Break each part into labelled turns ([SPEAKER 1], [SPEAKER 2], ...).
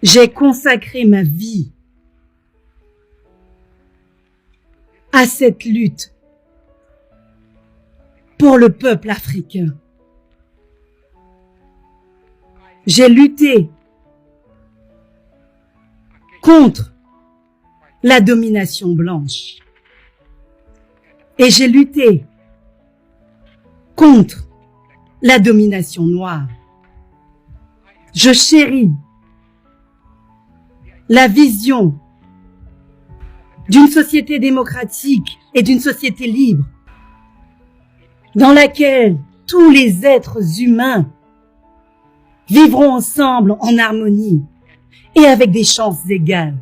[SPEAKER 1] J'ai consacré ma vie à cette lutte pour le peuple africain. J'ai lutté contre la domination blanche et j'ai lutté contre la domination noire. Je chéris la vision d'une société démocratique et d'une société libre dans laquelle tous les êtres humains vivront ensemble en harmonie et avec des chances égales.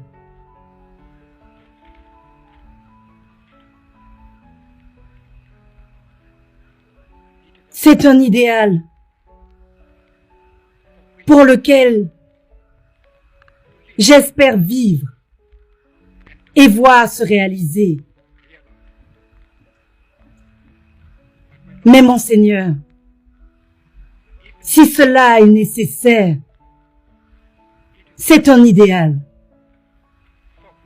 [SPEAKER 1] C'est un idéal pour lequel j'espère vivre et voir se réaliser. Mais mon Seigneur, si cela est nécessaire, c'est un idéal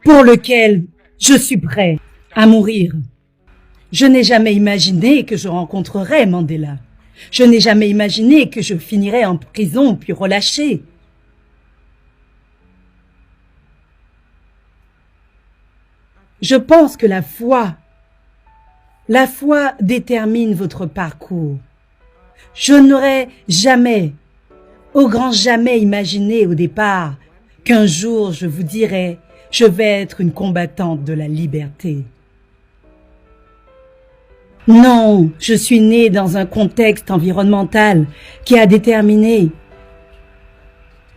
[SPEAKER 1] pour lequel je suis prêt à mourir. Je n'ai jamais imaginé que je rencontrerais Mandela. Je n'ai jamais imaginé que je finirais en prison puis relâché. Je pense que la foi détermine votre parcours. Je n'aurais jamais, au grand jamais imaginé au départ qu'un jour je vous dirais « Je vais être une combattante de la liberté ». Non, je suis née dans un contexte environnemental qui a déterminé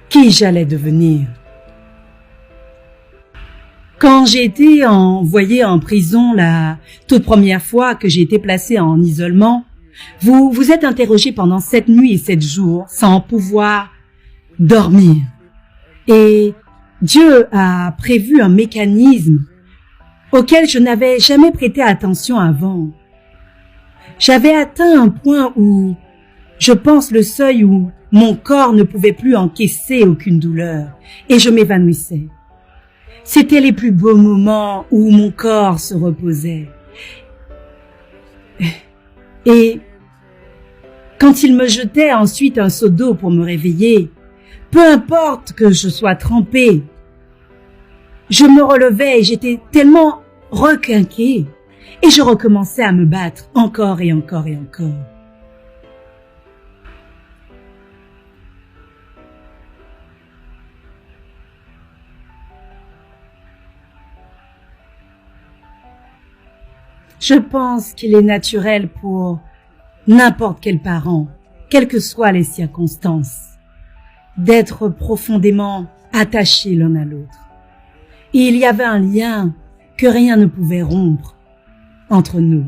[SPEAKER 1] qui j'allais devenir. Quand j'ai été envoyée en prison la toute première fois que j'ai été placée en isolement, vous vous êtes interrogé pendant 7 nuits et 7 jours sans pouvoir dormir. Et Dieu a prévu un mécanisme auquel je n'avais jamais prêté attention avant. J'avais atteint un point où, je pense le seuil où mon corps ne pouvait plus encaisser aucune douleur et je m'évanouissais. C'était les plus beaux moments où mon corps se reposait. Et quand il me jetait ensuite un seau d'eau pour me réveiller, peu importe que je sois trempée, je me relevais et j'étais tellement requinquée et je recommençais à me battre encore et encore et encore. Je pense qu'il est naturel pour n'importe quel parent, quelles que soient les circonstances, d'être profondément attachés l'un à l'autre. Et il y avait un lien que rien ne pouvait rompre entre nous.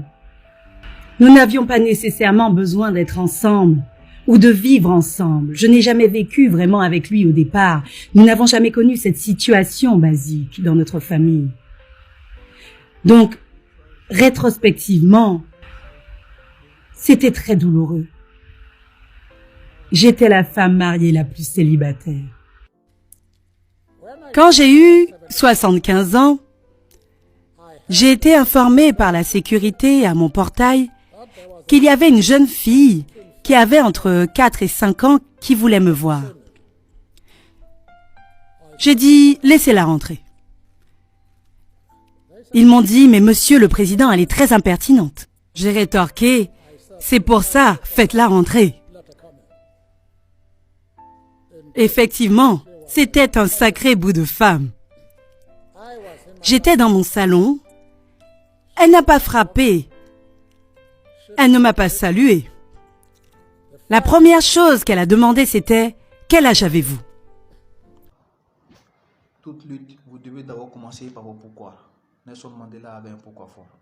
[SPEAKER 1] Nous n'avions pas nécessairement besoin d'être ensemble ou de vivre ensemble. Je n'ai jamais vécu vraiment avec lui au départ. Nous n'avons jamais connu cette situation basique dans notre famille. Donc, rétrospectivement, c'était très douloureux. J'étais la femme mariée la plus célibataire. Quand j'ai eu 75 ans, j'ai été informée par la sécurité à mon portail qu'il y avait une jeune fille qui avait entre 4 et 5 ans qui voulait me voir. J'ai dit, laissez-la rentrer. Ils m'ont dit, mais monsieur le président, elle est très impertinente. J'ai rétorqué, c'est pour ça, faites-la rentrer. Effectivement, c'était un sacré bout de femme. J'étais dans mon salon, elle n'a pas frappé, elle ne m'a pas salué. La première chose qu'elle a demandé, c'était « Quel âge avez-vous »
[SPEAKER 2] Toute lutte, vous devez d'abord commencer par vos pourquoi. Nelson Mandela avait un pourquoi fort.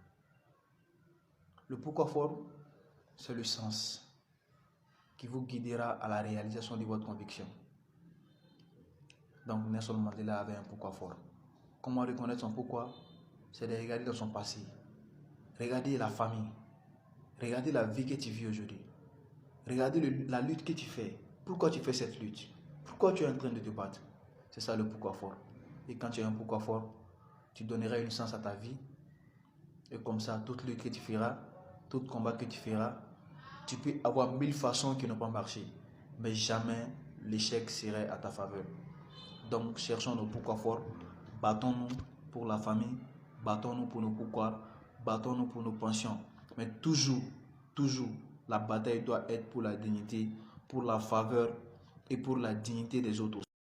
[SPEAKER 2] Le pourquoi fort, c'est le sens qui vous guidera à la réalisation de votre conviction. Donc Nelson Mandela avait un pourquoi fort. Comment reconnaître son pourquoi? C'est de regarder dans son passé. Regardez la famille. Regardez la vie que tu vis aujourd'hui. Regardez la lutte que tu fais. Pourquoi tu fais cette lutte? Pourquoi tu es en train de te battre? C'est ça le pourquoi fort. Et quand tu as un pourquoi fort, tu donneras une sens à ta vie. Et comme ça, toute lutte que tu feras, tout combat que tu feras, tu peux avoir 1000 façons qui n'ont pas marché. Mais jamais l'échec serait à ta faveur. Donc, cherchons nos pourquoi forts. Battons-nous pour la famille. Battons-nous pour nos pourquoi. Battons-nous pour nos pensions. Mais toujours, la bataille doit être pour la dignité, pour la faveur et pour la dignité des autres.